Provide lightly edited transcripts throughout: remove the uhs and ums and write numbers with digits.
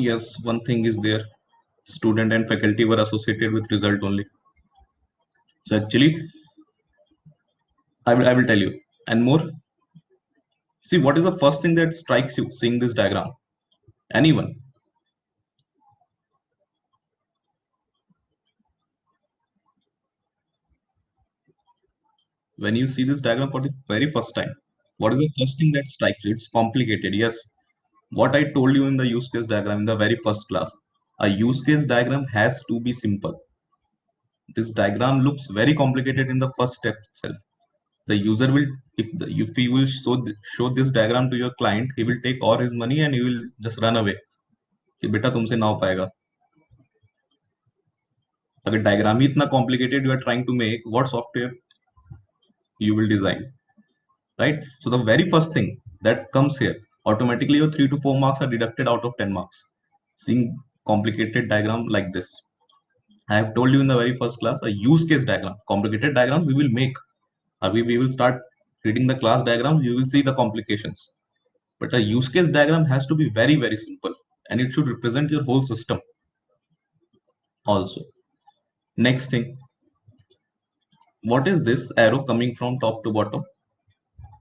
Yes, one thing is there. Student and faculty were associated with result only. So actually, I will tell you. And more, see what is the first thing that strikes you seeing this diagram? Anyone? When you see this diagram for the very first time, what is the first thing that strikes you? It's complicated. Yes, what I told you in the use case diagram in the very first class, a use case diagram has to be simple. This diagram looks very complicated in the first step itself. The user will, if he will show this diagram to your client, he will take all his money and he will just run away कि बेटा तुमसे ना हो पाएगा. अगर diagram ही इतना complicated you are trying to make, what software you will design, right? So the very first thing that comes here, automatically your 3 to 4 marks are deducted out of 10 marks seeing complicated diagram like this. I have told you in the very first class, a use case diagram, complicated diagrams we will make. We will start reading the class diagrams, you will see the complications. But a use case diagram has to be very, very simple and it should represent your whole system also. Next thing, what is this arrow coming from top to bottom?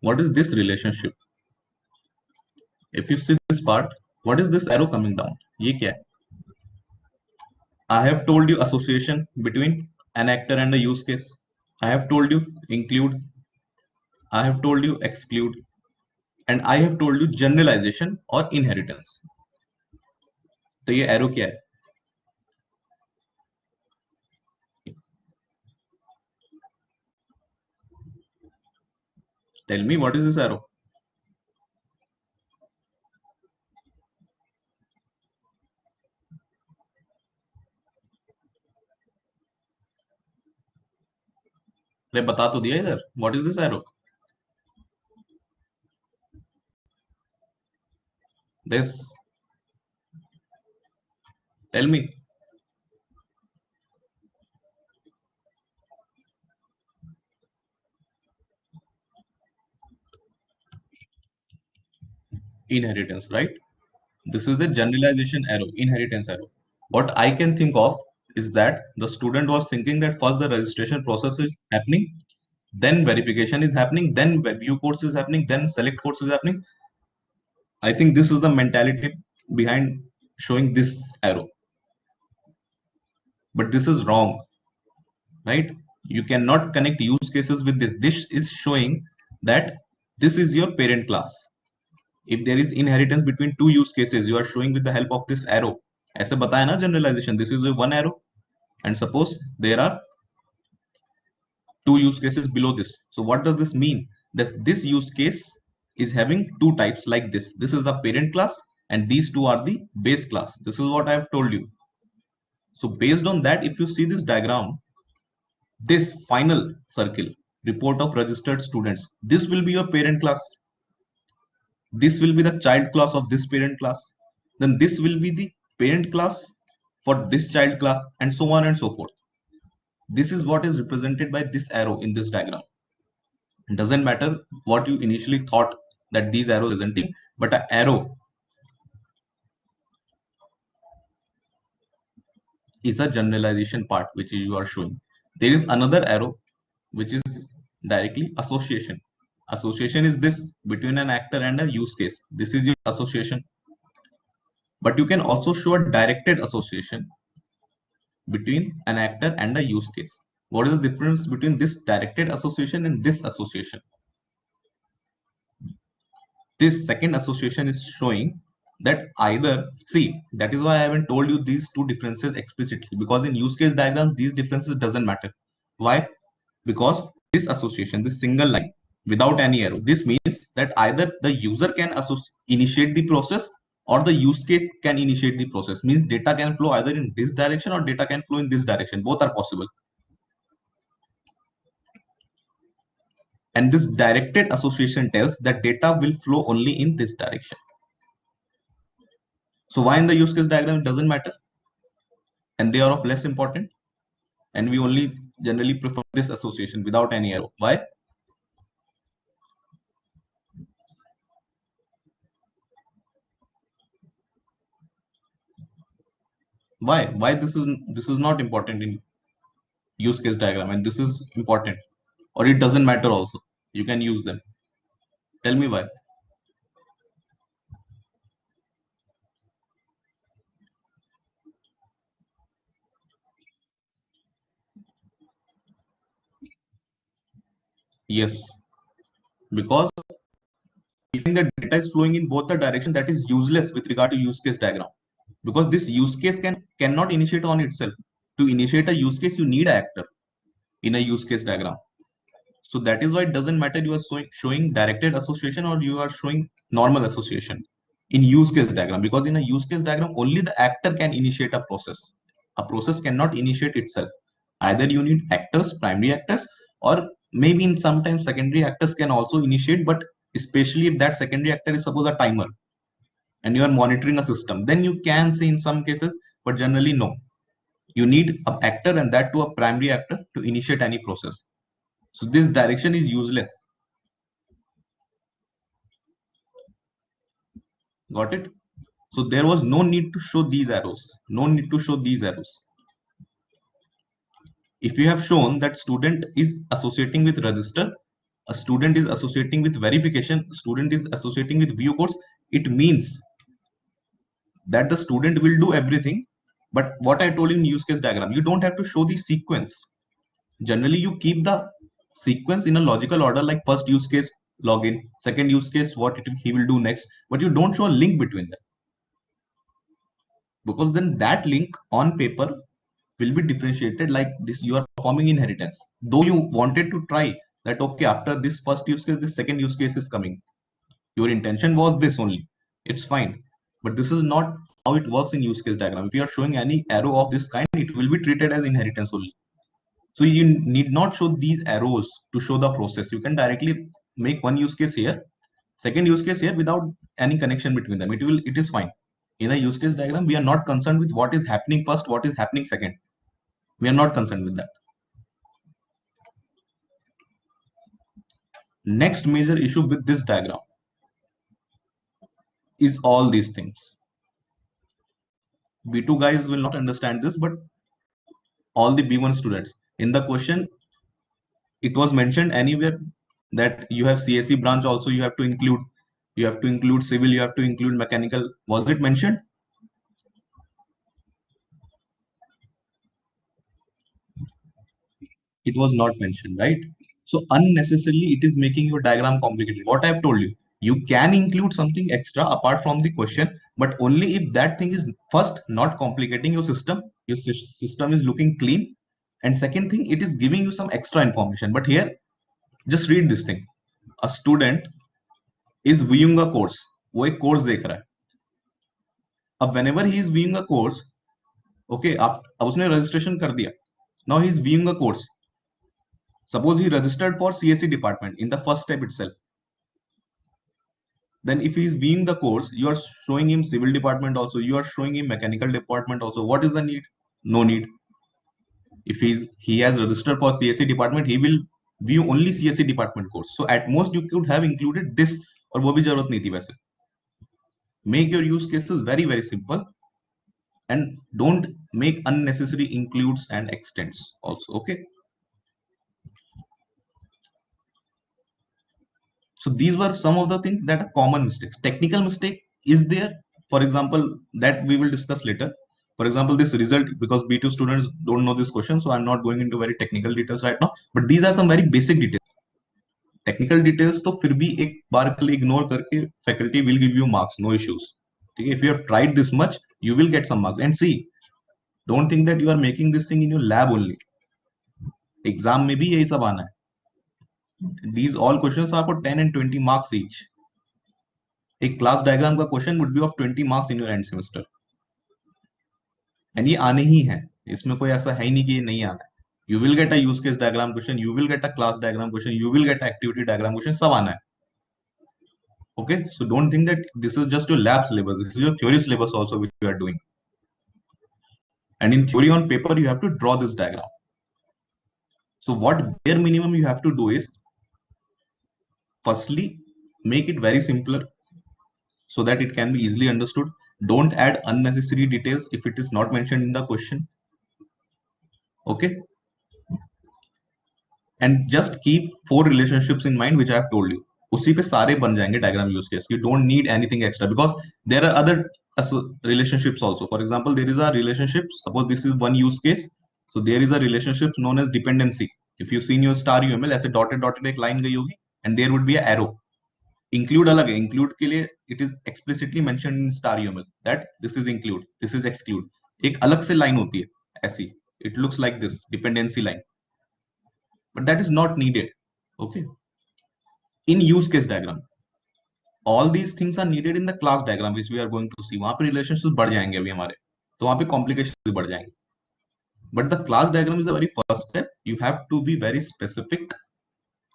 What is this relationship? If you see this part, what is this arrow coming down? Ye kya hai? I have told you association between an actor and a use case. I have told you include. I have told you exclude. And I have told you generalization or inheritance. तो ये arrow क्या है? Tell me what is this arrow? अरे बता तो दिया इधर. What is this arrow? This. Tell me. Inheritance, right? This is the generalization arrow, inheritance arrow. What I can think of is that the student was thinking that first the registration process is happening, then verification is happening, then view course is happening, then select course is happening. I think this is the mentality behind showing this arrow. But this is wrong, right? You cannot connect use cases with this. This is showing that this is your parent class. If there is inheritance between two use cases, you are showing with the help of this arrow. ऐसे बताया ना generalization. This is one arrow, and suppose there are two use cases below this. So what does this mean? That this use case is having two types like this. This is the parent class, and these two are the base class. This is what I have told you. So based on that, if you see this diagram, this final circle, report of registered students, this will be your parent class. This will be the child class of this parent class. Then this will be the parent class for this child class, and so on and so forth. This is what is represented by this arrow in this diagram. It doesn't matter what you initially thought that these arrows are representing, but an arrow is a generalization part which you are showing. There is another arrow which is directly association. Association is this between an actor and a use case. This is your association. But you can also show a directed association between an actor and a use case. What is the difference between this directed association and this association? This second association is showing that either, see, that is why I haven't told you these two differences explicitly, because in use case diagrams these differences doesn't matter. Why? Because this association, this single line without any arrow, this means that either the user can initiate the process or the use case can initiate the process. Means data can flow either in this direction or data can flow in this direction. Both are possible. And this directed association tells that data will flow only in this direction. So why in the use case diagram it doesn't matter, and they are of less important, and we only generally prefer this association without any arrow. Why? Why this is not important in use case diagram and this is important, or it doesn't matter also, you can use them? Tell me why. Yes, because if the data is flowing in both the direction, that is useless with regard to use case diagram, because this use case cannot initiate on itself. To initiate a use case, you need an actor in a use case diagram. So that is why it doesn't matter you are showing directed association or you are showing normal association in use case diagram, because in a use case diagram only the actor can initiate a process. A process cannot initiate itself. Either you need actors, primary actors, or maybe in sometimes secondary actors can also initiate, but especially if that secondary actor is suppose a timer and you are monitoring a system, then you can say in some cases, but generally no. You need an actor and that to a primary actor to initiate any process. So this direction is useless. Got it? So there was no need to show these arrows. No need to show these arrows. If you have shown that student is associating with register, a student is associating with verification, student is associating with view codes, it means that the student will do everything. But what I told in use case diagram, you don't have to show the sequence. Generally, you keep the sequence in a logical order, like first use case login, second use case he will do next, but you don't show a link between them, because then that link on paper will be differentiated like this. You are performing inheritance, though you wanted to try that, okay, after this first use case, this second use case is coming. Your intention was this only. It's fine. But this is not how it works in use case diagram. If you are showing any arrow of this kind, it will be treated as inheritance only. So you need not show these arrows to show the process. You can directly make one use case here, second use case here without any connection between them. It is fine. In a use case diagram, we are not concerned with what is happening first, what is happening second. We are not concerned with that. Next major issue with this diagram is all these things. B2 guys will not understand this, but all the B1 students, in the question, it was mentioned anywhere that you have CSE branch also, you have to include civil, you have to include mechanical. Was it mentioned? It was not mentioned, right? So unnecessarily it is making your diagram complicated. What I've told you, you can include something extra apart from the question, but only if that thing is first not complicating your system, your system is looking clean, and second thing, it is giving you some extra information. But here, just read this thing. A student is viewing a course. वो एक course देख रहा है. अब whenever he is viewing a course, okay, अब उसने registration कर दिया. Now he is viewing a course. Suppose he registered for CSE department in the first step itself. Then if he is viewing the course, you are showing him civil department also, you are showing him mechanical department also. What is the need? No need. If he has registered for CSE department, he will view only CSE department course. So at most you could have included this, और वो भी जरूरत नहीं थी वैसे. Make your use cases very, very simple, and don't make unnecessary includes and extends also. Okay. So these were some of the things that are common mistakes. Technical mistake is there, for example, that we will discuss later. For example, this result, because B2 students don't know this question, so I'm not going into very technical details right now, but these are some very basic details. Technical details तो फिर भी एक बार के लिए ignore करके faculty will give you marks, no issues. ठीक है? If you have tried this much, you will get some marks. And see, don't think that you are making this thing in your lab only. Exam में भी यही सब आना है. These all questions are for 10 and 20 marks each. एक class diagram का question would be of 20 marks in your end semester, and ये आने ही है. इसमें कोई ऐसा है ही नहीं कि ये नहीं आना है. You will get a use case diagram question, you will get a class diagram question, you will get activity diagram question, सब आना है. Okay, so don't think that this is just your lab syllabus, this is your theory syllabus also which you are doing. And in theory on paper you have to draw this diagram. So what bare minimum you have to do is, firstly, make it very simpler so that it can be easily understood. Don't add unnecessary details if it is not mentioned in the question. Okay, and just keep 4 relationships in mind which I have told you. उसी पे सारे बन जाएंगे diagram use case. You don't need anything extra because there are other relationships also. For example, there is a relationship. Suppose this is one use case. So there is a relationship known as dependency. If you see in your star UML, ऐसे dotted dotted एक line गई होगी, and there would be a arrow. Include अलग है. Include के लिए it is explicitly mentioned in star UML that this is include, this is exclude. एक अलग से line होती है ऐसी. It looks like this dependency line, but that is not needed. Okay. In use case diagram, all these things are needed in the class diagram which we are going to see. वहां पे relationships बढ़ जाएंगे अभी हमारे, तो वहां पे complications भी बढ़ जाएंगे. But the class diagram is the very first step. You have to be very specific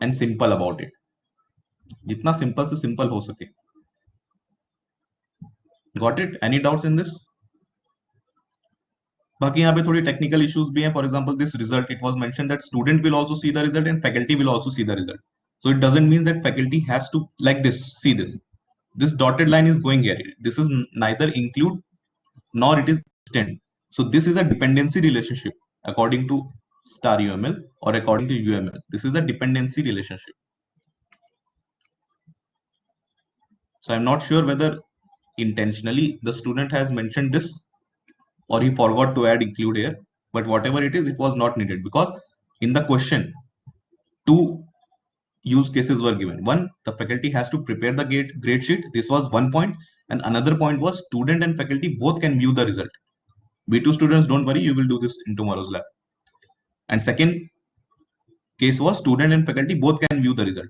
and simple about it. जितना simple से simple हो सके. Got it? Any doubts in this? बाकी यहाँ पे थोड़ी टेक्निकल इश्यूज भी हैं. For example this result, it was mention that student will also see the result and faculty will also see the result. So it doesn't mean that faculty has to like this. See this. This dotted line is going here. This is neither include nor it is extend. So this is a dependency relationship according to star UML or according to UML. This is a dependency relationship. So I'm not sure whether intentionally the student has mentioned this or he forgot to add include here. But whatever it is, it was not needed because in the question, 2 use cases were given. One, the faculty has to prepare the grade sheet. This was one point. And another point was student and faculty both can view the result. B2 students, don't worry, you will do this in tomorrow's lab. And second case was student and faculty both can view the result.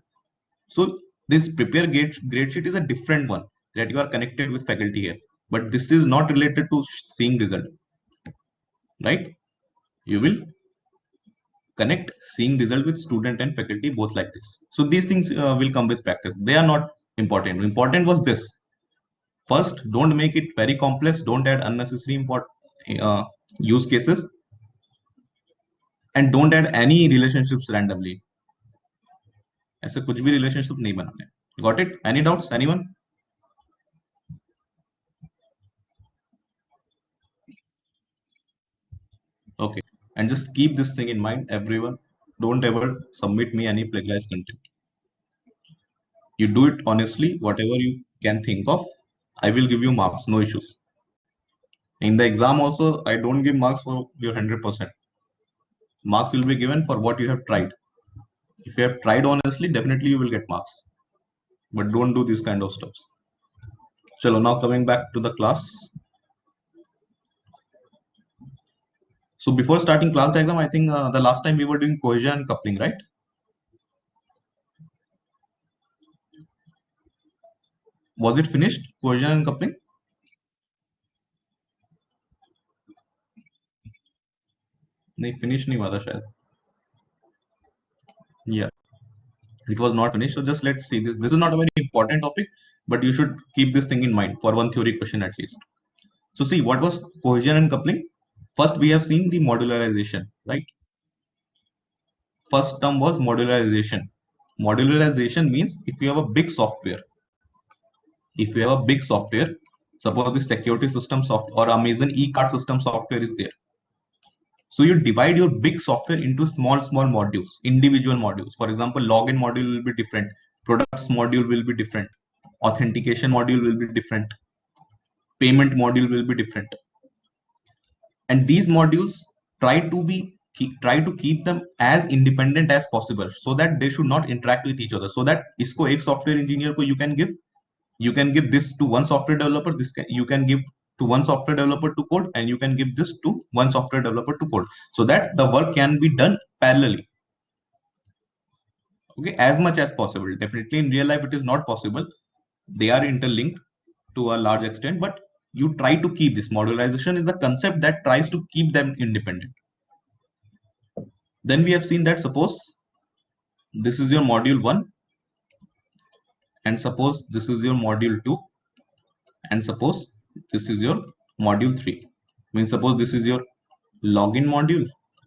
So this prepare grade sheet is a different one that you are connected with faculty here. But this is not related to seeing result, right? You will connect seeing result with student and faculty both like this. So these things will come with practice. They are not important. Important was this. First, don't make it very complex. Don't add unnecessary use cases, and don't add any relationships randomly. ऐसे कुछ भी relationship नहीं बनाने. Got it? Any doubts? Anyone? Okay. And just keep this thing in mind, everyone. Don't ever submit me any plagiarized content. You do it honestly, whatever you can think of. I will give you marks, no issues. In the exam also, I don't give marks for your 100%. Marks will be given for what you have tried. If you have tried honestly, definitely you will get marks. But don't do this kind of stuff. Chalo, now coming back to the class. So before starting class diagram, I think the last time we were doing cohesion and coupling, right? Was it finished, cohesion and coupling? नहीं, finish नहीं हुआ था शायद. Yeah, it was not finished. So just let's see this. This is not a very important topic, but you should keep this thing in mind for one theory question at least. So see, what was cohesion and coupling? First, we have seen the modularization, right? First term was modularization. Modularization means if you have a big software, suppose the security system software or Amazon e-card system software is there. So you divide your big software into small modules, individual modules. For example, login module will be different, products module will be different, authentication module will be different, payment module will be different. And these modules try to keep them as independent as possible so that they should not interact with each other. So that isko ek software engineer ko you can give this to one software developer, you can give to one software developer to code, and you can give this to one software developer to code, so that the work can be done parallelly. Okay, as much as possible. Definitely in real life it is not possible. They are interlinked to a large extent, but you try to keep this. Modularization is the concept that tries to keep them independent. Then we have seen that suppose this is your module 1, and suppose this is your module 2, and suppose this is your module 3. Means suppose this is your login module,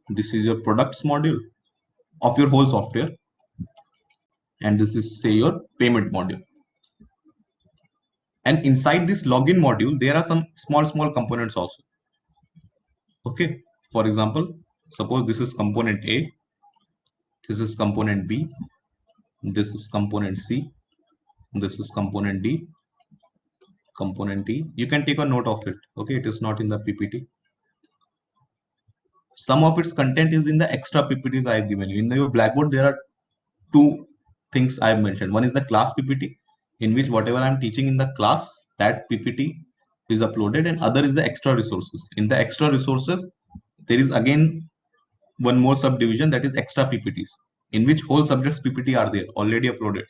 this is your products module of your whole software, and this is say your payment module. And inside this login module, there are some small components also. Okay. For example, suppose this is component A, this is component B, this is component C, this is component D, component E. You can take a note of it. Okay. It is not in the PPT. Some of its content is in the extra PPTs I have given you. In your Blackboard, there are two things I have mentioned. One is the class PPT, in which whatever I am teaching in the class, that PPT is uploaded, and other is the extra resources. In the extra resources, there is again one more subdivision, that is extra PPTs, in which whole subjects PPT are there already uploaded.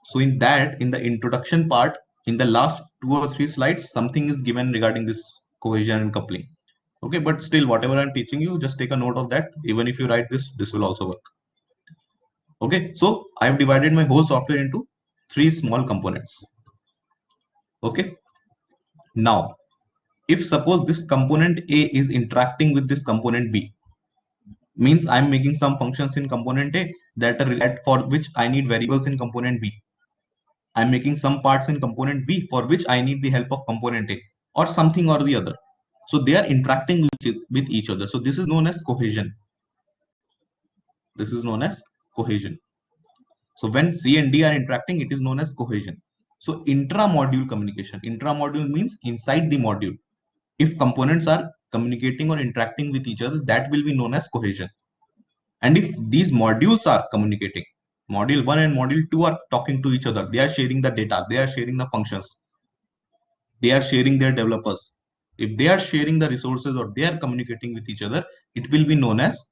So in that, in the introduction part, in the last 2 or 3 slides, something is given regarding this cohesion and coupling. Okay, but still, whatever I'm teaching you, just take a note of that. Even if you write this will also work. Okay, so I've divided my whole software into 3 small components. Okay, now if suppose this component A is interacting with this component B, means I'm making some functions in component A that are for which I need variables in component B. I'm making some parts in component B for which I need the help of component A, or something or the other. So they are interacting with each other. So this is known as cohesion. This is known as cohesion. So when C and D are interacting, it is known as cohesion. So intra-module communication. Intra-module means inside the module. If components are communicating or interacting with each other, that will be known as cohesion. And if these modules are communicating, module 1 and module 2 are talking to each other, they are sharing the data, they are sharing the functions, they are sharing their developers. If they are sharing the resources or they are communicating with each other, it will be known as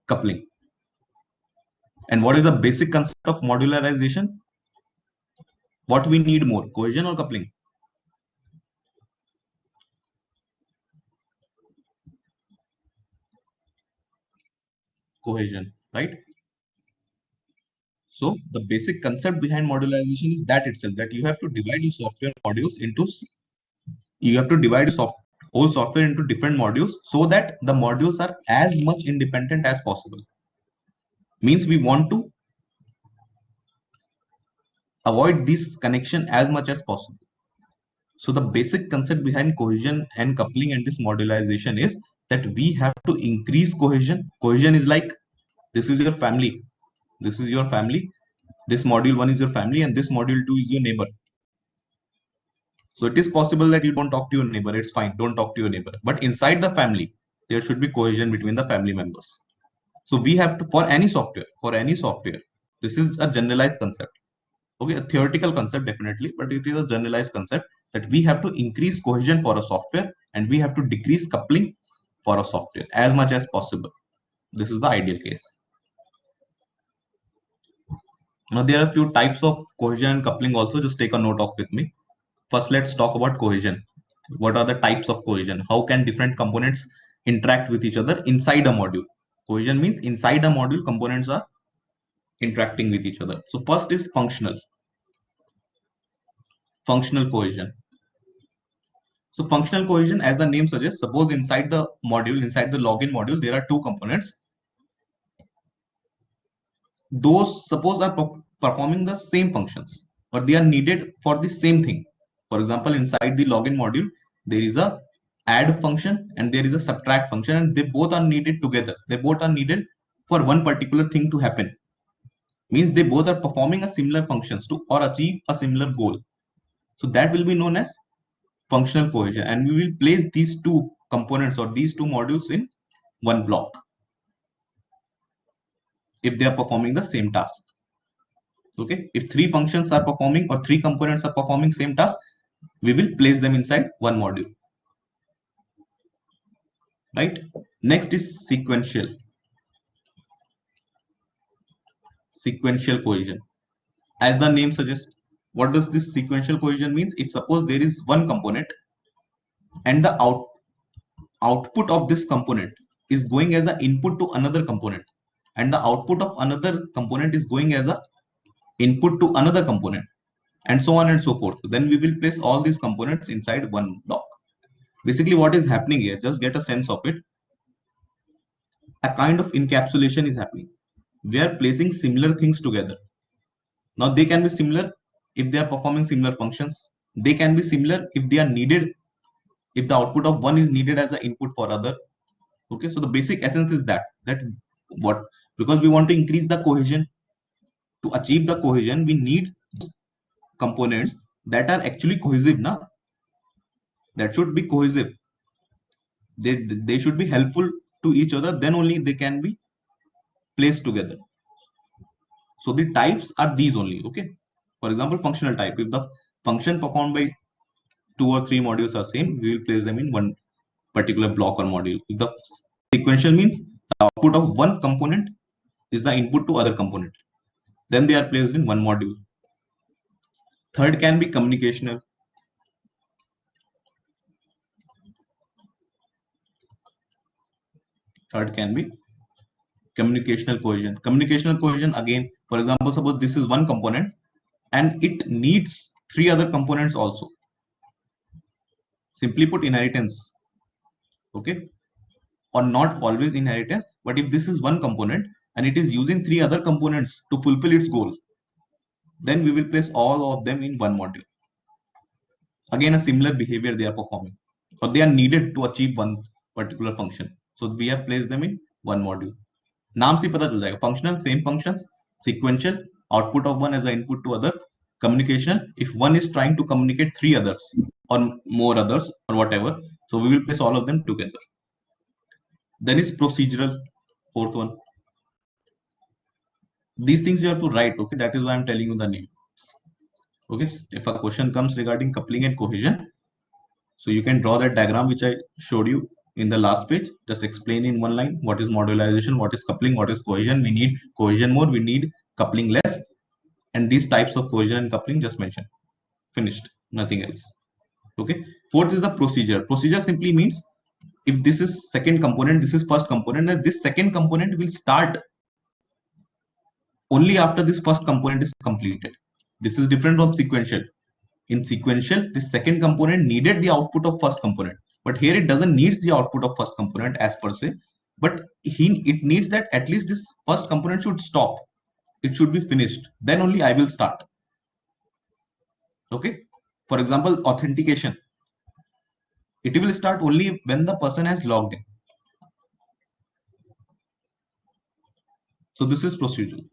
coupling. And what is the basic concept of modularization? What we need more, cohesion or coupling? Cohesion, right? So the basic concept behind modularization is that itself, that you have to divide your software modules into, you have to divide your whole software into different modules so that the modules are as much independent as possible. Means we want to avoid this connection as much as possible. So the basic concept behind cohesion and coupling and this modularization is that we have to increase cohesion. Cohesion is like, this is your family. This is your family. This module 1 is your family and this module 2 is your neighbor. So it is possible that you don't talk to your neighbor. It's fine. Don't talk to your neighbor. But inside the family, there should be cohesion between the family members. So we have to, for any software, this is a generalized concept. Okay, a theoretical concept definitely, but it is a generalized concept that we have to increase cohesion for a software and we have to decrease coupling for a software as much as possible. This is the ideal case. Now there are a few types of cohesion and coupling also. Just take a note of with me. First, let's talk about cohesion. What are the types of cohesion? How can different components interact with each other inside a module? Cohesion means inside a module, components are interacting with each other. So first is functional cohesion. So functional cohesion, as the name suggests, suppose inside the module, inside the login module, there are two components. Those suppose are performing the same functions, or they are needed for the same thing. For example, inside the login module, there is a add function and there is a subtract function, and they both are needed together. They both are needed for one particular thing to happen. Means they both are performing a similar functions to or achieve a similar goal. So that will be known as functional cohesion, and we will place these two components or these two modules in one block if they are performing the same task. Okay, if 3 functions are performing or 3 components are performing same task, we will place them inside one module, right? Next is sequential cohesion. As the name suggests, what does this sequential cohesion means? If suppose there is one component and the output of this component is going as an input to another component, and the output of another component is going as a input to another component, and so on and so forth, then we will place all these components inside one block. Basically what is happening here, just get a sense of it, a kind of encapsulation is happening. We are placing similar things together. Now they can be similar if they are performing similar functions. They can be similar if they are needed, if the output of one is needed as an input for other. Okay, so the basic essence is that what, because we want to increase the cohesion, to achieve the cohesion we need components that are actually cohesive now, that should be cohesive, they should be helpful to each other, then only they can be placed together. So the types are these only. Okay, for example, functional type, if the function performed by 2 or 3 modules are same, we will place them in one particular block or module. If the sequential means the output of one component is the input to other component, then they are placed in one module. Third can be communicational. Third can be communicational cohesion. Communicational cohesion, again, for example, suppose this is one component and it needs 3 other components also. Simply put, inheritance. Okay, or not always inheritance, but if this is one component and it is using 3 other components to fulfill its goal, then we will place all of them in one module. Again, a similar behavior they are performing, or they are needed to achieve one particular function, so we have placed them in one module. नाम से पता चल जाएगा, functional same functions, sequential output of one as an input to other, communication if one is trying to communicate 3 others or more others or whatever, so we will place all of them together. Then is procedural, fourth one. These things you have to write. Okay, that is why I'm telling you the name. Okay, if a question comes regarding coupling and cohesion, so you can draw that diagram which I showed you in the last page. Just explain in one line what is modularization, what is coupling, what is cohesion. We need cohesion more, we need coupling less, and these types of cohesion and coupling just mentioned. Finished, nothing else. Okay, fourth is the procedure. Procedure simply means if this is second component, this is first component, then this second component will start only after this first component is completed. This is different from sequential. In sequential, this second component needed the output of first component, but here it doesn't need the output of first component as per se, but it needs that at least this first component should stop, it should be finished, then only I will start. Okay, for example, authentication, it will start only when the person has logged in. So this is procedural.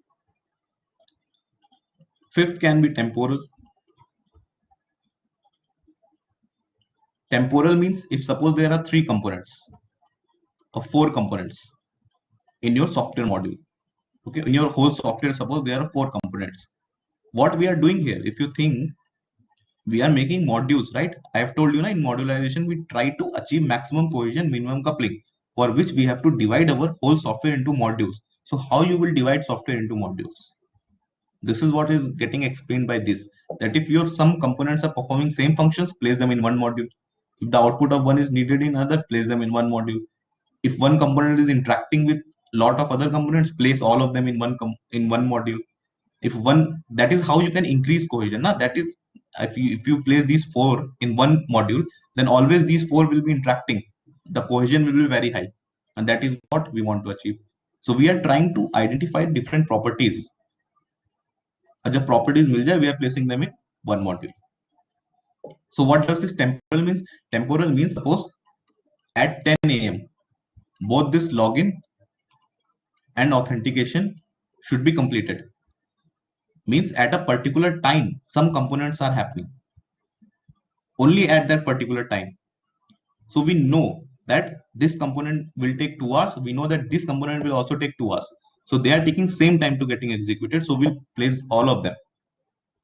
Fifth can be temporal. Temporal means if suppose there are 3 components or 4 components in your software module. Okay, in your whole software, suppose there are 4 components. What we are doing here, if you think, we are making modules, right? I have told you, in modularization we try to achieve maximum cohesion, minimum coupling, for which we have to divide our whole software into modules. So how you will divide software into modules? This is what is getting explained by this, that if your some components are performing same functions, place them in one module. If the output of one is needed in other, place them in one module. If one component is interacting with lot of other components, place all of them in one module. If one, that is how you can increase cohesion. Now that is, if you place these 4 in one module, then always these 4 will be interacting, the cohesion will be very high, and that is what we want to achieve. So we are trying to identify different properties, and the properties मिल जाए, we are placing them in one module. So what does this temporal means? Temporal means suppose at 10 a.m. both this login and authentication should be completed. Means at a particular time some components are happening only at that particular time. So we know that this component will take 2 hours, we know that this component will also take 2 hours, so they are taking same time to getting executed, so we'll place all of them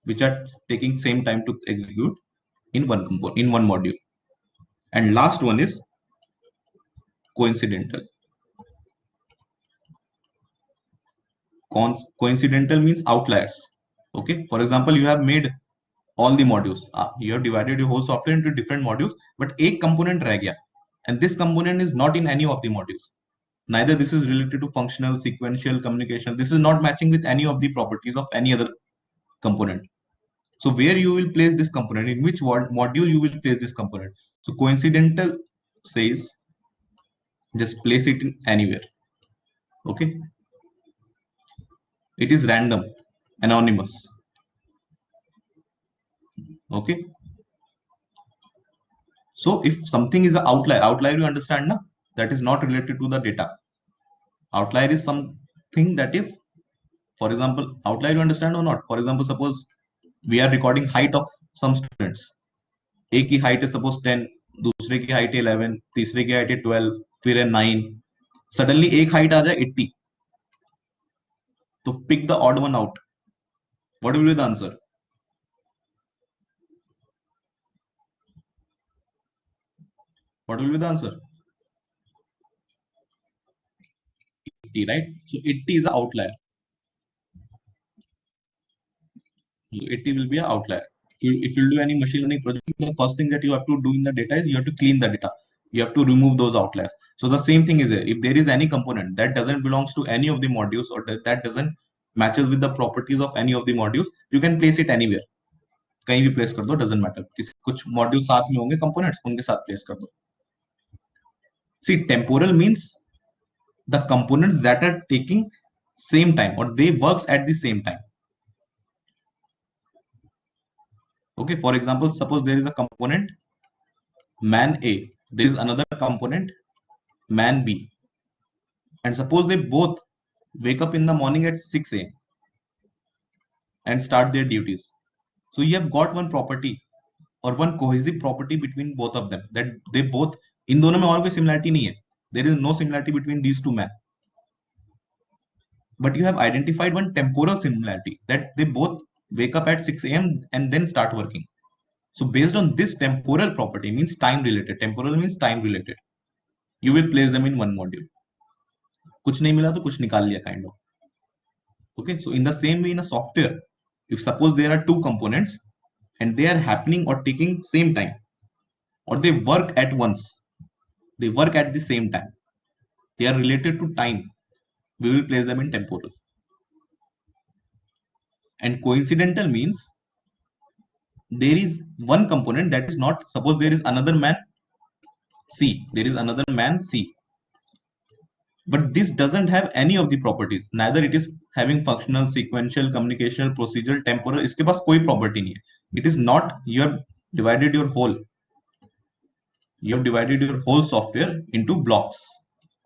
which are taking same time to execute in one component, in one module. And last one is coincidental. Coincidental means outliers. Okay, for example, you have made all the modules, you have divided your whole software into different modules, but a component reh gaya, and this component is not in any of the modules. Neither this is related to functional, sequential, communication, this is not matching with any of the properties of any other component. So where you will place this component, in which module you will place this component? So coincidental says just place it in anywhere. Okay, it is random, anonymous. Okay. So if something is an outlier you understand na, that is not related to the data. Outlier is something that is, for example, outlier you understand or not? For example, suppose we are recording height of some students. एक की height है suppose 10, दूसरे की height है 11, तीसरे की height है 12, फिर है 9. Suddenly एक height आ जाए 80. तो pick the odd one out. What will be the answer? What will be the answer? 80, right? So 80 is the outlier. So 80 will be an outlier. If you do any machine learning project, the first thing that you have to do in the data is you have to clean the data. You have to remove those outliers. So the same thing is here. If there is any component that doesn't belongs to any of the modules or that doesn't matches with the properties of any of the modules, you can place it anywhere. कहीं भी place कर दो, doesn't matter. कुछ modules साथ में होंगे components, उनके साथ place कर दो. See, temporal means the components that are taking same time or they works at the same time. Okay, for example, suppose there is a component man A, there is another component man B, and suppose they both wake up in the morning at 6 a.m. and start their duties. So you have got one property or one cohesive property between both of them, that they both, इन दोनों में और कोई similarity नहीं है. There is no similarity between these two men. But you have identified one temporal similarity, that they both wake up at 6 a.m. and then start working. So based on this temporal property, means time related. Temporal means time related. You will place them in one module. कुछ नहीं मिला तो कुछ निकाल लिया kind of. Okay, so in the same way in a software, if suppose there are two components and they are happening or taking same time, or they work at once, they work at the same time, they are related to time, we will place them in temporal. And coincidental means there is one component that is not, suppose there is another man C, there is another man C, but this doesn't have any of the properties, neither it is having functional, sequential, communicational, procedural, temporal, इसके पास कोई property नहीं है. It is not, you have divided your whole software into blocks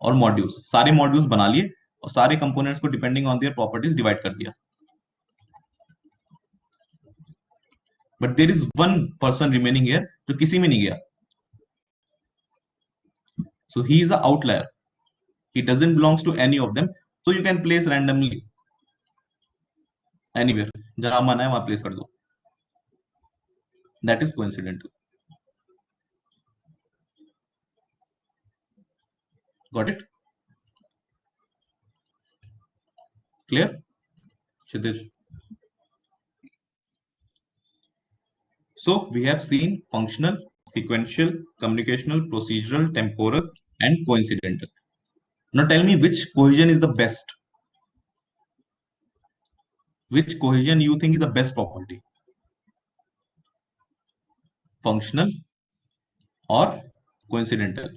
or modules. सारे modules बना लिए और सारे components को depending on their properties divide कर दिया. But there is one person remaining here जो किसी में नहीं गया. So he is an outlier. He doesn't belongs to any of them. So you can place randomly anywhere. जहां मन है वहां place कर दो. That is coincidental. Got it? Clear? Kshitish. So we have seen functional, sequential, communicational, procedural, temporal, and coincidental. Now tell me which cohesion is the best. Which cohesion you think is the best property? Functional or coincidental?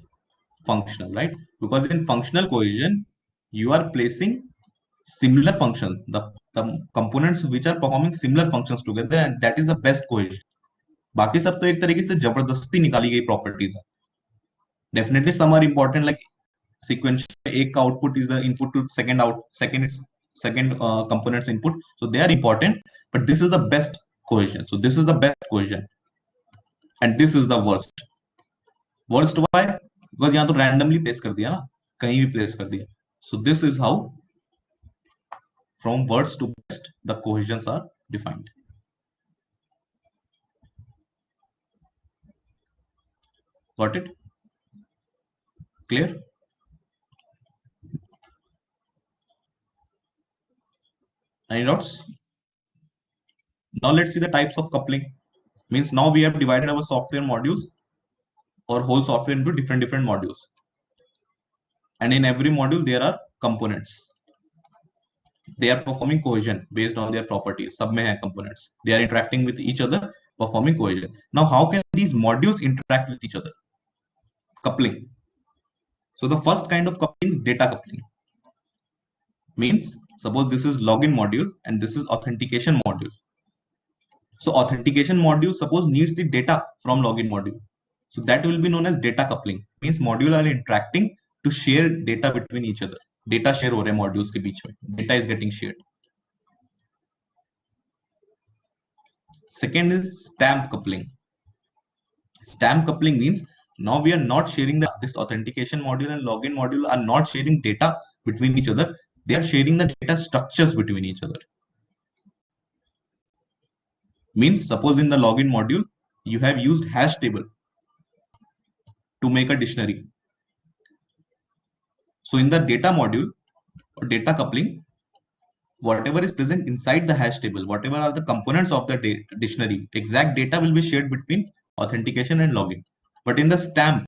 Functional, right? Because in functional cohesion, you are placing similar functions, the components which are performing similar functions together, and that is the best cohesion. बाकी सब तो एक तरीके से जबरदस्ती निकाली गई properties है. Definitely some are important, like sequential एक का output is the input to second component's input, so they are important, but this is the best cohesion. So this is the best cohesion and this is the worst. Worst why? Because यहाँ तो randomly place कर दिया ना, कहीं भी place कर दिया. So this is how from worst to best the cohesions are defined. Got it? Clear? Any doubts? Now let's see the types of coupling. Means now we have divided our software modules or whole software into different modules, and in every module there are components. They are performing cohesion based on their properties. सब में है components. They are interacting with each other, performing cohesion. Now how can these modules interact with each other? Coupling. So the first kind of coupling is data coupling. Means suppose this is login module and this is authentication module. So authentication module suppose needs the data from login module. So that will be known as data coupling. Means module are interacting to share data between each other. Data share हो रहे हैं modules के बीच में. Data is getting shared. Second is stamp coupling. Stamp coupling means now we are not sharing this authentication module and login module are not sharing data between each other. They are sharing the data structures between each other. Means suppose in the login module, you have used hash table to make a dictionary. So in the data module or data coupling, whatever is present inside the hash table, whatever are the components of the dictionary, exact data will be shared between authentication and login. But in the stamp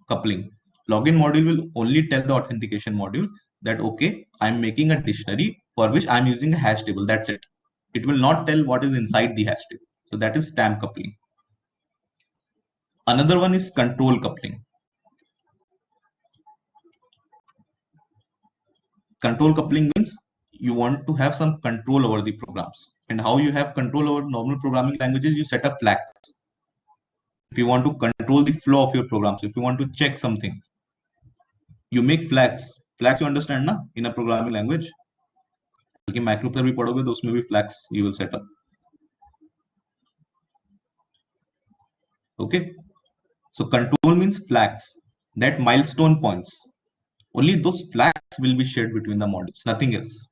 coupling, login module will only tell the authentication module that, okay, I'm making a dictionary for which I'm using a hash table. That's it. It will not tell what is inside the hash table. So that is stamp coupling. Another one is control coupling. Control coupling means you want to have some control over the programs. And how you have control over normal programming languages, you set up flags. If you want to control the flow of your programs, if you want to check something, you make flags. Flags you understand na in a programming language. बल्कि micro पर भी पढ़ोगे तो उसमें भी flags you will set up. Okay. So control means flags, that milestone points. Only those flags will be shared between the modules, nothing else.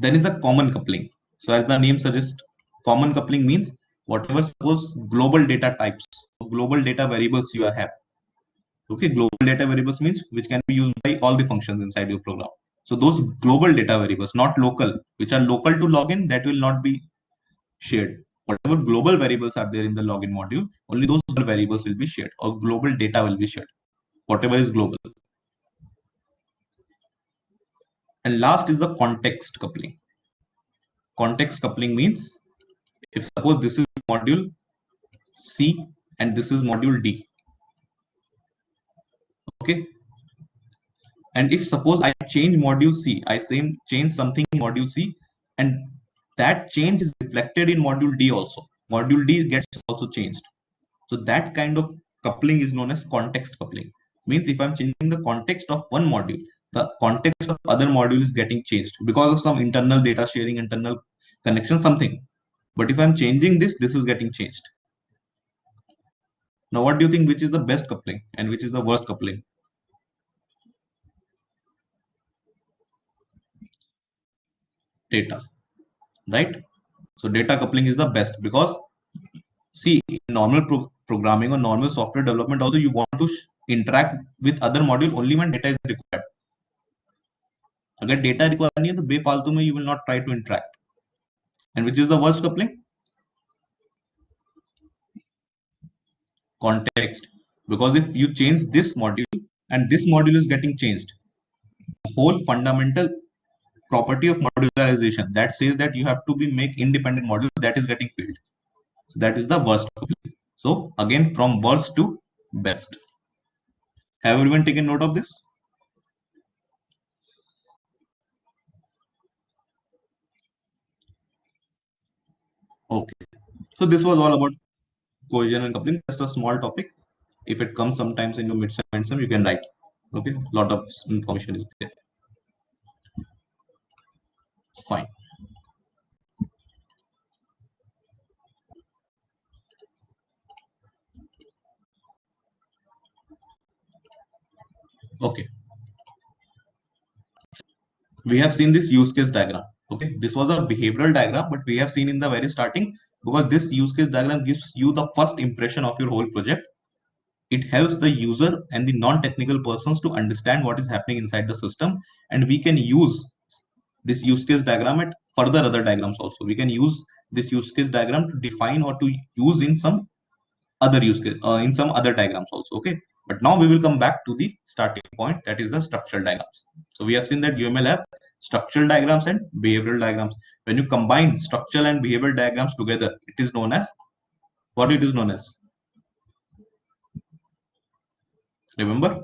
Then is a common coupling. So as the name suggests, common coupling means whatever suppose global data types, global data variables you have. Okay, global data variables means which can be used by all the functions inside your program. So those global data variables, not local, which are local to login, that will not be shared. Whatever global variables are there in the login module, only those variables will be shared or global data will be shared, whatever is global. And last is the context coupling. Context coupling means if suppose this is module C and this is module D. Okay. And if suppose I change module C, I change something in module C, and that change is reflected in module D also. Module D gets also changed. So that kind of coupling is known as context coupling. Means if I'm changing the context of one module, the context of other module is getting changed because of some internal data sharing, internal connection, something. But if I'm changing this, this is getting changed. Now, what do you think? Which is the best coupling and which is the worst coupling? Data, right? So data coupling is the best because see, in normal programming or normal software development also you want to interact with other module only when data is required. अगर data required नहीं है तो बेफालतू में you will not try to interact. And which is the worst coupling? Context. Because if you change this module and this module is getting changed, the whole fundamental property of modularization that says that you have to be make independent modules, that is getting failed. So that is the worst coupling. So again, from worst to best. Have everyone taken note of this? Okay. So this was all about cohesion and coupling. Just a small topic. If it comes sometimes in your mid-sem, you can write. Okay, lot of information is there. Fine. Okay. We have seen this use case diagram. Okay, this was a behavioral diagram, but we have seen in the very starting because this use case diagram gives you the first impression of your whole project. It helps the user and the non-technical persons to understand what is happening inside the system, and we can use this use case diagram at further other diagrams also. We can use this use case diagram to define or to use in some other use case in some other diagrams also. Okay, but now we will come back to the starting point, that is the structural diagrams. So we have seen that UML have structural diagrams and behavioral diagrams. When you combine structural and behavioral diagrams together, it is known as what? It is known as, remember?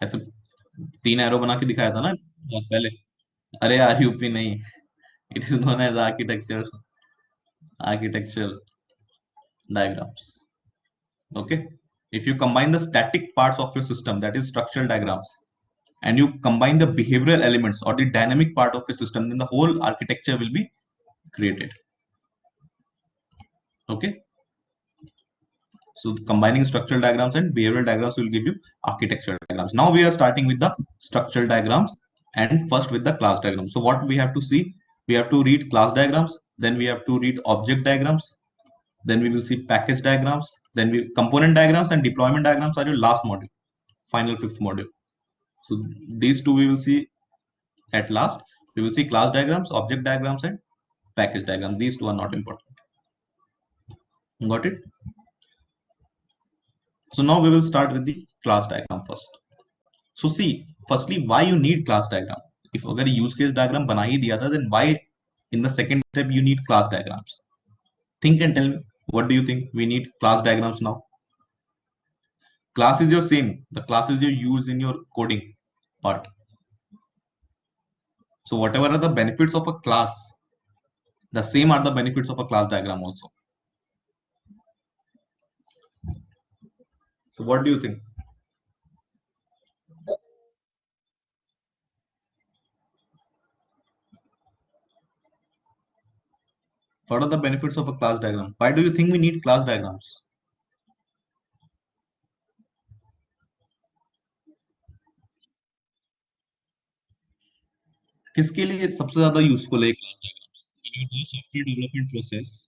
As a 3 arrow बना के दिखाया था ना बहुत पहले। अरे यार यूपी नहीं, it is known as architecture, architectural diagrams. Okay, if you combine the static parts of your system, that is structural diagrams, and you combine the behavioral elements or the dynamic part of your system, then the whole architecture will be created. Okay, so combining structural diagrams and behavioral diagrams will give you architectural diagrams. Now we are starting with the structural diagrams, and first with the class diagrams. So what we have to see, we have to read class diagrams, then we have to read object diagrams, then we will see package diagrams, then we component diagrams and deployment diagrams are your last module, final fifth module. So these two we will see at last. We will see class diagrams, object diagrams, and package diagrams. These two are not important. Got it? So now we will start with the class diagram first. So see, firstly, why you need class diagram? If अगर use case diagram बना ही दिया था, then why in the second step you need class diagrams? Think and tell me. What do you think? We need class diagrams now. Class is your same. The classes you use in your coding part. So whatever are the benefits of a class, the same are the benefits of a class diagram also. So what do you think? What are the benefits of a class diagram? Why do you think we need class diagrams? किसके लिए सबसे ज्यादा useful है class diagrams? In your software development process,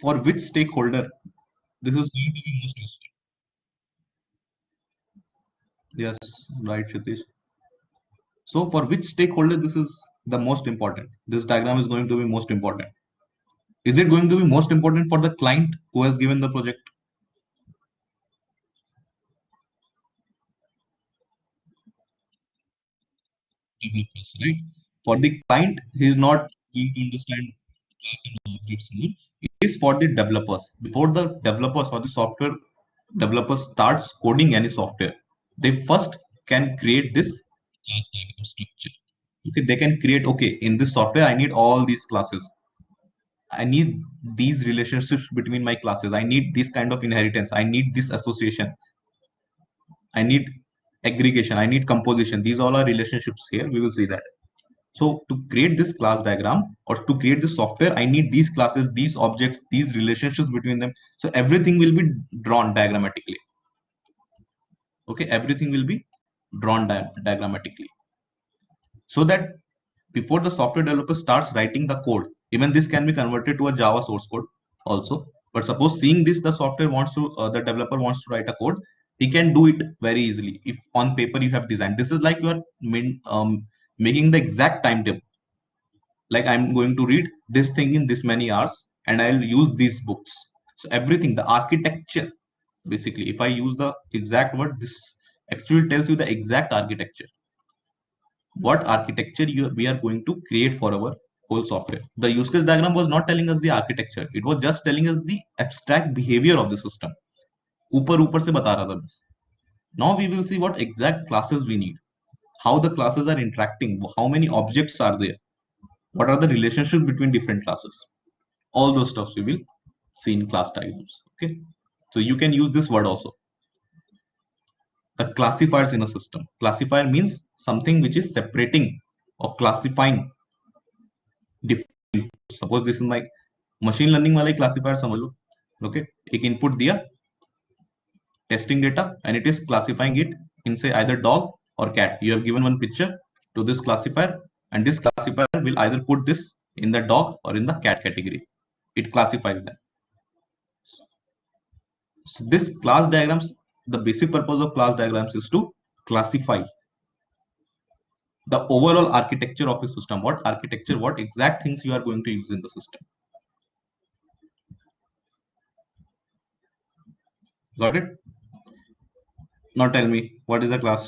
for which stakeholder this is going to be most useful? Yes, right, Shitish. So for which stakeholder this is the most important? This diagram is going to be most important. Is it going to be most important for the client who has given the project? Developers, right? For the client, he is not going to understand class and objects more. It is for the developers. Before the developers or the software developers starts coding any software, they first can create this class diagram structure. Okay, they can create, okay, in this software, I need all these classes. I need these relationships between my classes. I need this kind of inheritance. I need this association. I need aggregation. I need composition. These all are relationships here. We will see that. So to create this class diagram or to create this software, I need these classes, these objects, these relationships between them. So everything will be drawn diagrammatically. Okay, everything will be drawn diagrammatically. So that before the software developer starts writing the code, even this can be converted to a Java source code also. But suppose seeing this, the software wants to, the developer wants to write a code, he can do it very easily. If on paper you have designed, this is like you are making the exact timetable. Like I'm going to read this thing in this many hours and I'll use these books. So everything, the architecture, basically, if I use the exact word, this actually tells you the exact architecture. What architecture we are going to create for our whole software. The use case diagram was not telling us the architecture. It was just telling us the abstract behavior of the system. ऊपर ऊपर से बता रहा था बस. Now we will see what exact classes we need, how the classes are interacting, how many objects are there, what are the relationships between different classes. All those stuffs we will see in class diagrams. Okay, so you can use this word also. The classifiers in a system. Classifier means something which is separating or classifying different. Suppose this is my machine learning वाला classifier समझ लो. Okay, एक input दिया testing data and it is classifying it in say either dog or cat. You have given one picture to this classifier and this classifier will either put this in the dog or in the cat category. It classifies them. So this class diagrams, the basic purpose of class diagrams is to classify the overall architecture of a system. What architecture, what exact things you are going to use in the system. Got it? Now tell me, what is a class?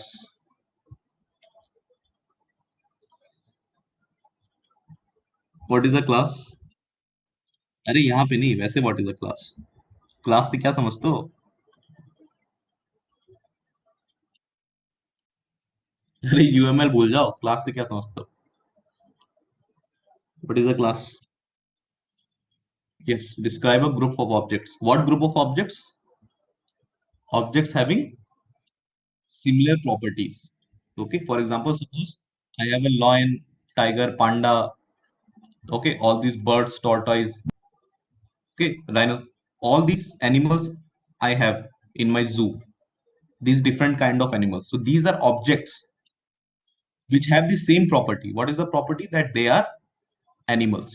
What is a class? अरे यहाँ पे नहीं, वैसे what is a class? Class से क्या समझते हो? अरे यूएमएल भूल जाओ, क्लास से क्या समझते हो? What is a class? Yes, describe a group of objects. What group of objects? Objects having similar properties. Okay, for example, suppose I have a lion, tiger, panda, okay, all these birds, tortoise, okay, rhino, all these animals I have in my zoo, these different kind of animals. So these are objects which have the same property. What is the property? That they are animals.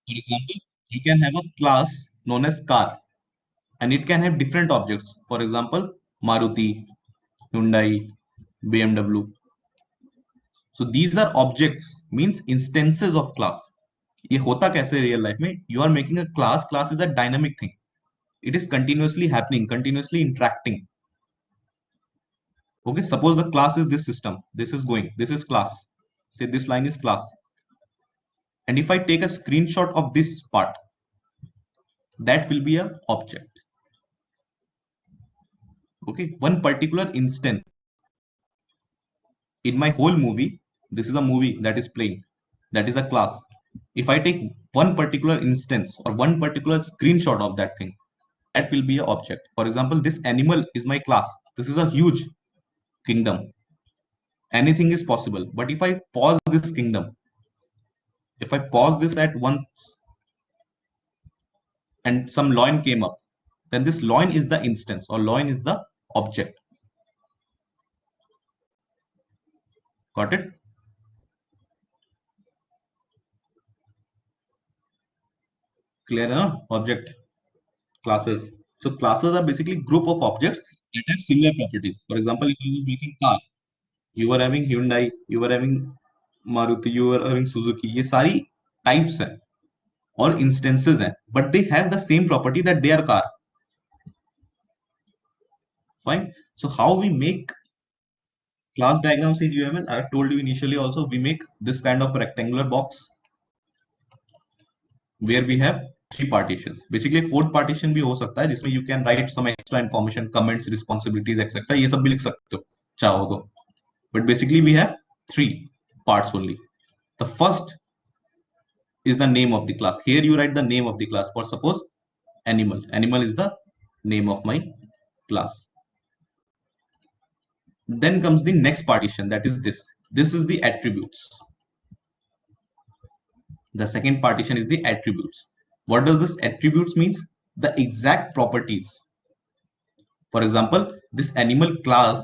For example, you can have a class known as car, and it can have different objects. For example, Maruti, Hyundai, BMW. So these are objects, means instances of class. ये होता कैसे real life में? You are making a class. Class is a dynamic thing. It is continuously happening, continuously interacting. Okay, suppose the class is this system. This is going. This is class. Say this line is class. And if I take a screenshot of this part, that will be a object. Okay, one particular instance in my whole movie. This is a movie that is playing. That is a class. If I take one particular instance or one particular screenshot of that thing, that will be an object. For example, this animal is my class. This is a huge kingdom. Anything is possible. But if I pause this kingdom, if I pause this at once and some loin came up, then this loin is the instance or loin is the object. Got it? Clear, huh? Object, classes. So classes are basically group of objects that have similar properties. For example, if I was making car, you were having Hyundai, you were having Maruti, you were having Suzuki. ये सारी types हैं और instances हैं, but they have the same property that they are car. Fine. So how we make class diagrams in UML? I told you initially also we make this kind of rectangular box where we have three partitions. Basically fourth partition भी हो सकता है जिसमें you can write some extra information, comments, responsibilities, etc. ये सब भी लिख सकते हो चाहो तो. But basically we have three parts only. The first is the name of the class. Here you write the name of the class. For suppose animal. Animal is the name of my class. Then comes the next partition, that is this. This is the attributes. The second partition is the attributes. What does this attributes means? The exact properties. For example, this animal class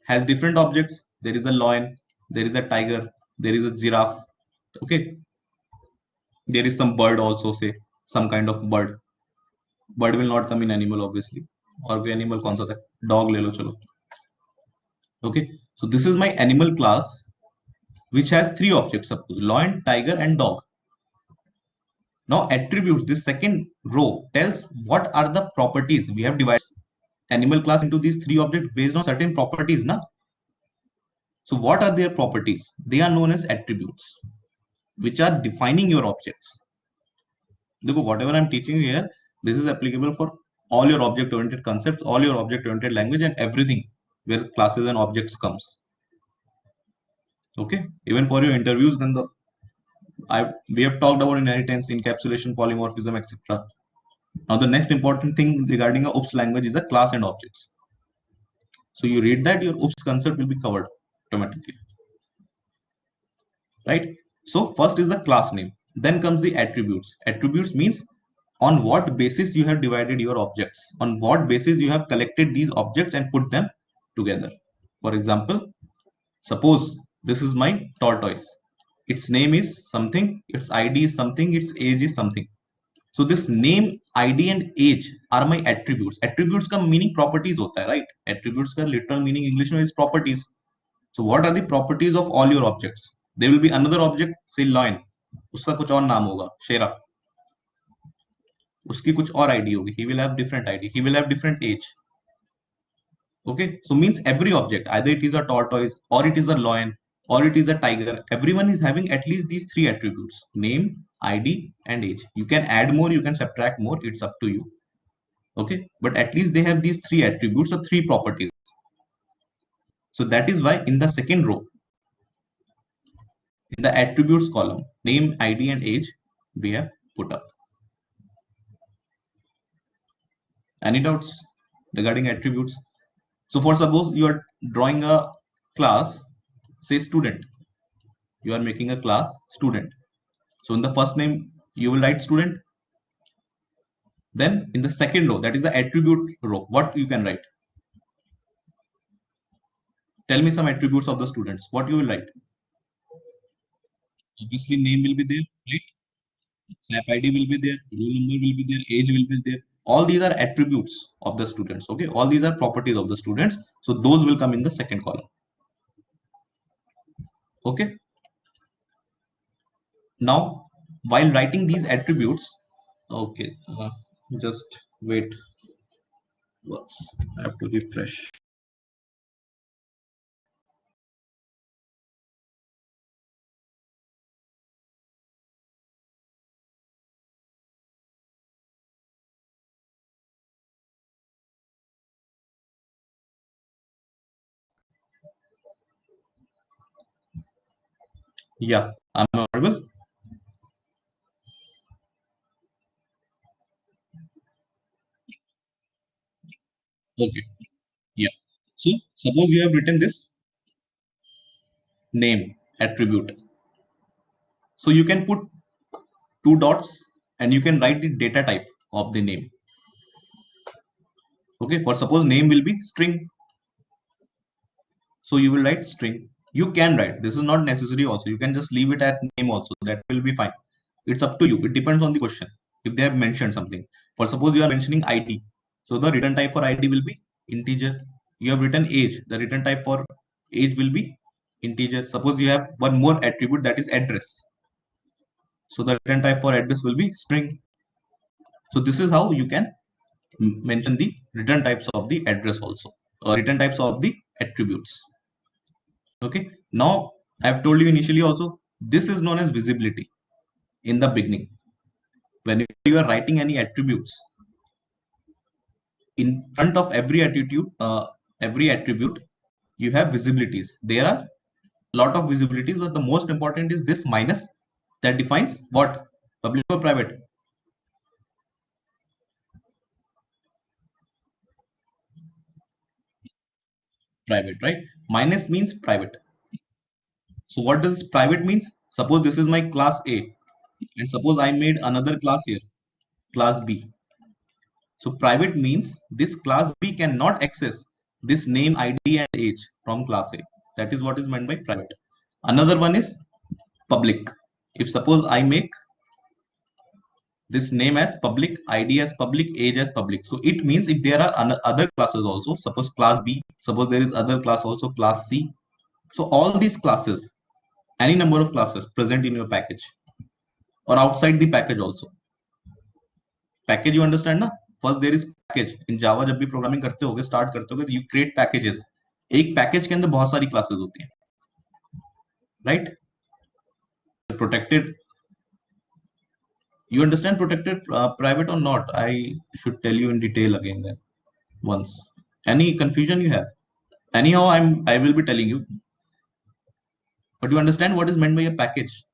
has different objects. There is a lion, there is a tiger, there is a giraffe. Okay, there is some bird also, say some kind of bird. Bird will not come in animal obviously. और कोई animal कौन सा था? Dog ले लो चलो. Okay, so this is my animal class which has three objects, suppose lion, tiger, and dog. Now attributes, this second row tells what are the properties. We have divided animal class into these three objects based on certain properties, na? So what are their properties? They are known as attributes, which are defining your objects. Look, whatever I'm teaching you here, this is applicable for all your object-oriented concepts, all your object-oriented language, and everything where classes and objects comes. Okay, even for your interviews, then we have talked about inheritance, encapsulation, polymorphism, etc. Now the next important thing regarding a OOPS language is the class and objects. So you read that, your OOPS concept will be covered automatically, right? So first is the class name, then comes the attributes. Attributes means on what basis you have divided your objects, on what basis you have collected these objects and put them together. For example, suppose this is my tortoise. Its name is something, its ID is something, its age is something. So this name, ID and age are my attributes. Attributes का meaning properties होता है, right? Attributes का literal meaning English में is properties. So what are the properties of all your objects? There will be another object, say lion. उसका कुछ और नाम होगा, शेरा. उसकी कुछ और ID होगी. He will have different ID. He will have different age. Okay, so means every object, either it is a tortoise or it is a lion or it is a tiger, everyone is having at least these three attributes: name, ID, and age. You can add more, you can subtract more, it's up to you. Okay, but at least they have these three attributes or three properties. So that is why in the second row, in the attributes column, name, ID, and age, we have put up. Any doubts regarding attributes? So for suppose you are drawing a class, say student, you are making a class student. So in the first name, you will write student. Then in the second row, that is the attribute row, what you can write? Tell me some attributes of the students. What you will write? Obviously, name will be there, right? SAP ID will be there, roll number will be there, age will be there. All these are attributes of the students. Okay, all these are properties of the students. So those will come in the second column. Okay. Now, while writing these attributes, okay, just wait. Once I have to refresh. Yeah, I'm audible. Okay. Yeah. So suppose you have written this name attribute. So you can put two dots and you can write the data type of the name. Okay. For suppose name will be string. So you will write string. You can write. This is not necessary also. You can just leave it at name also. That will be fine. It's up to you. It depends on the question. If they have mentioned something. For suppose you are mentioning ID. So the return type for ID will be integer. You have written age. The return type for age will be integer. Suppose you have one more attribute, that is address. So the return type for address will be string. So this is how you can mention the return types of the address also, or return types of the attributes. Okay. Now I've told you initially also, this is known as visibility in the beginning. When you are writing any attributes, in front of every attribute, you have visibilities. There are a lot of visibilities, but the most important is this minus that defines what, public or private. Private, right? Minus means private. So what does private means? Suppose this is my class A, and suppose I made another class here, class B. So private means this class B cannot access this name, ID, and age from class A. That is what is meant by private. Another one is public. If suppose I make this name as public, ID as public, age as public. So it means if there are other classes also, suppose class B, suppose there is other class also, class C. So all these classes, any number of classes present in your package or outside the package also. Package you understand ना? First there is package. In Java जब भी programming करते होगे, start करते होगे, you create packages. एक package के अंदर बहुत सारी classes होती हैं, right? Protected. You understand protected private or not? I should tell you in detail again then once. Any confusion you have? Anyhow, I will be telling you. But you understand what is meant by a package?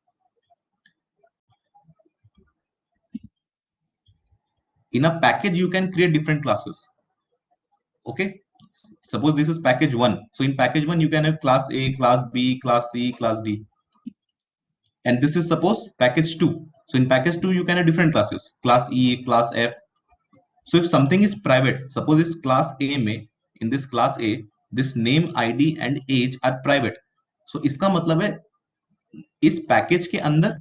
In a package, you can create different classes. Okay. Suppose this is package one. So in package one, you can have class A, class B, class C, class D. And this is suppose package two. So in package two, you can have different classes, class E, class F. So if something is private, suppose it's class A में, in this class A, this name, ID and age are private. So इसका मतलब है इस package के अंदर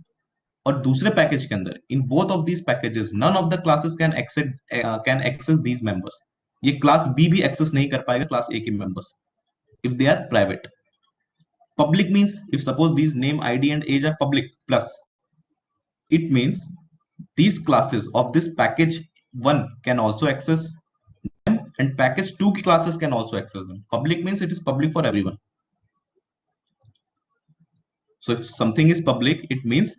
और दूसरे package के अंदर, in both of these packages, none of the classes can access these members. ये क्लास बी भी एक्सेस नहीं कर पाएगा क्लास ए के members if they are private. Public means if suppose these name, ID and age are public plus, it means these classes of this package 1 can also access them and package 2 classes can also access them. Public means it is public for everyone. So if something is public, it means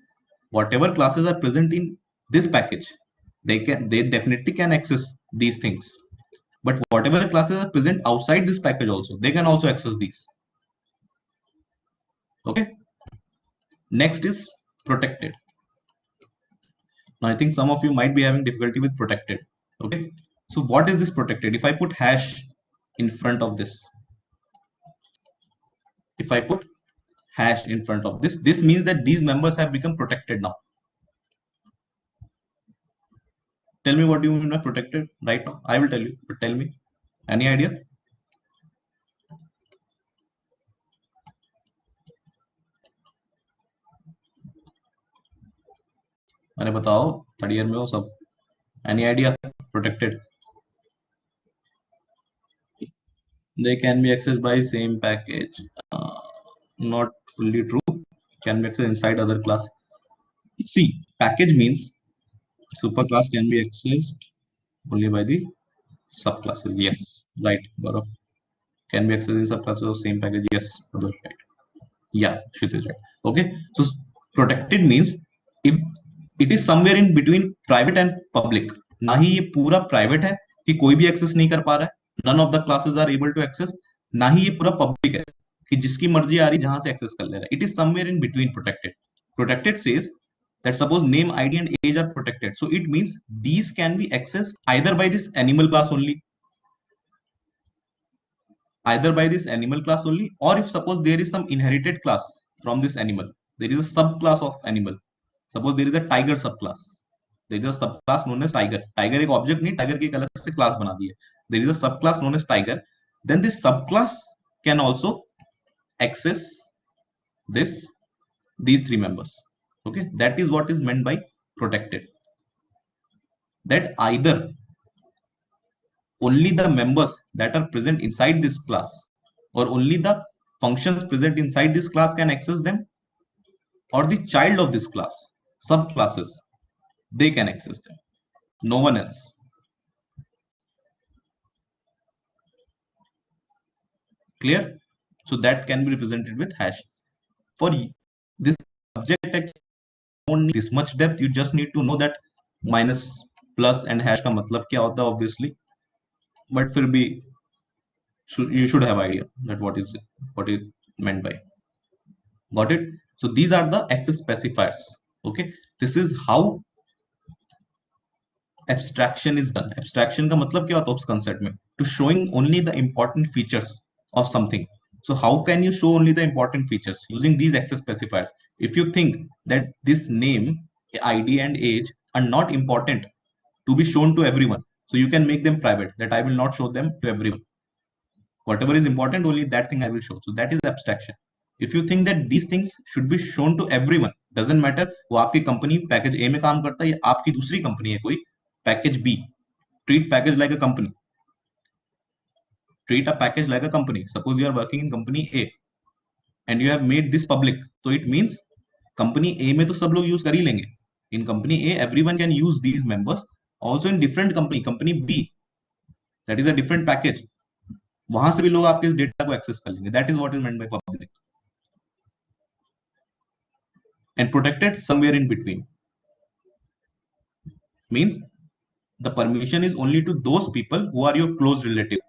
whatever classes are present in this package, they definitely can access these things. But whatever classes are present outside this package also, they can also access these. Okay. Next is protected. Now I think some of you might be having difficulty with protected. Okay. So what is this protected? If I put hash in front of this, if I put hash in front of this, this means that these members have become protected now. Tell me what you mean by protected right now. I will tell you, but tell me. Any idea? अरे बताओ, third year में हो सब. Any idea? Protected. They can be accessed by same package. Not fully true. Can be accessed inside other class. See, package means superclass can be accessed only by the subclasses. Yes, right, Gaurav. Can be accessed in subclasses of same package. Yes, other right. Yeah, Kshitij, right. Okay, so protected means if it is somewhere in between private and public. ना ही ये पूरा private है कि कोई भी access नहीं कर पा रहा है, none of the classes are able to access, ना ही ये पूरा पब्लिक है कि जिसकी मर्जी आ रही जहां से एक्सेस कर ले रहा है. It is somewhere in between protected. Protected says that suppose name, ID and age are protected, so it means these can be accessed either by this animal class only, or if suppose there is some inherited class from this animal, there is a subclass of animal. Suppose there is a tiger subclass, there is a subclass known as tiger. Tiger एक object नहीं, tiger की एक अलग से class बना दी है. There is a subclass known as tiger. Then this subclass can also access these three members. Okay, that is what is meant by protected. That either only the members that are present inside this class or only the functions present inside this class can access them, or the child of this class, subclasses, they can access them, no one else. Clear? So that can be represented with hash. For this subject, don't need this much depth. You just need to know that minus, plus and hash का मतलब क्या होता है obviously, but फिर भी you should have idea that what is meant by. Got it? So these are the access specifiers. Okay, this is how abstraction is done. Abstraction का मतलब क्या होता है उस concept में? To showing only the important features of something. So how can you show only the important features using these access specifiers? If you think that this name, ID and age are not important to be shown to everyone, so you can make them private, that I will not show them to everyone. Whatever is important, only that thing I will show. So that is abstraction. If you think that these things should be shown to everyone, doesn't matter वो आपकी company package ए में काम करता है या आपकी दूसरी company है कोई package B, treat package like a company. Treat a package like a company. Suppose you are working in company A and you have made this public, so it means company A में तो सब लोग use कर ही लेंगे. In company A, everyone can use these members. Also in different company, company B, that is a different package. वहां से भी लोग आपके इस डेटा को एक्सेस कर लेंगे. That is what is meant by public. And protected somewhere in between means the permission is only to those people who are your close relative,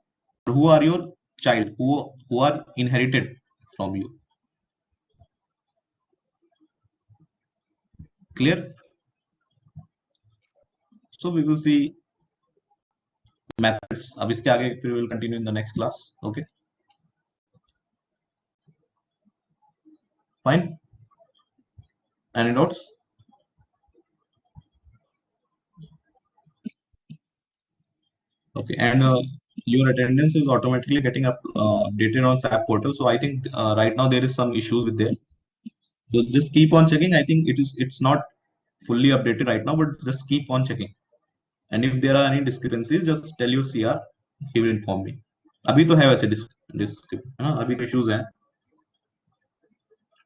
who are your child, who are inherited from you. Clear? So we will see methods. अब इसके आगे फिर we will continue in the next class. Okay, fine. Any notes? Okay, and your attendance is automatically getting updated on SAP portal. So I think right now there is some issues with there. So just keep on checking. I think it's not fully updated right now, but just keep on checking. And if there are any discrepancies, just tell your CR. He will inform me. अभी तो है वैसे हाँ अभी तो issues हैं,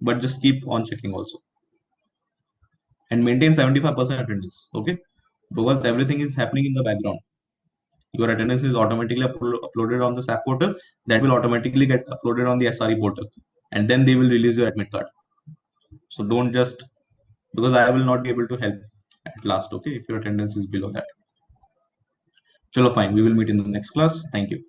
but just keep on checking also. And maintain 75% attendance. Okay, because everything is happening in the background. Your attendance is automatically uploaded on the SAP portal. That will automatically get uploaded on the SRE portal, and then they will release your admit card. So don't just, because I will not be able to help at last. Okay, if your attendance is below that. Chalo, fine. We will meet in the next class. Thank you.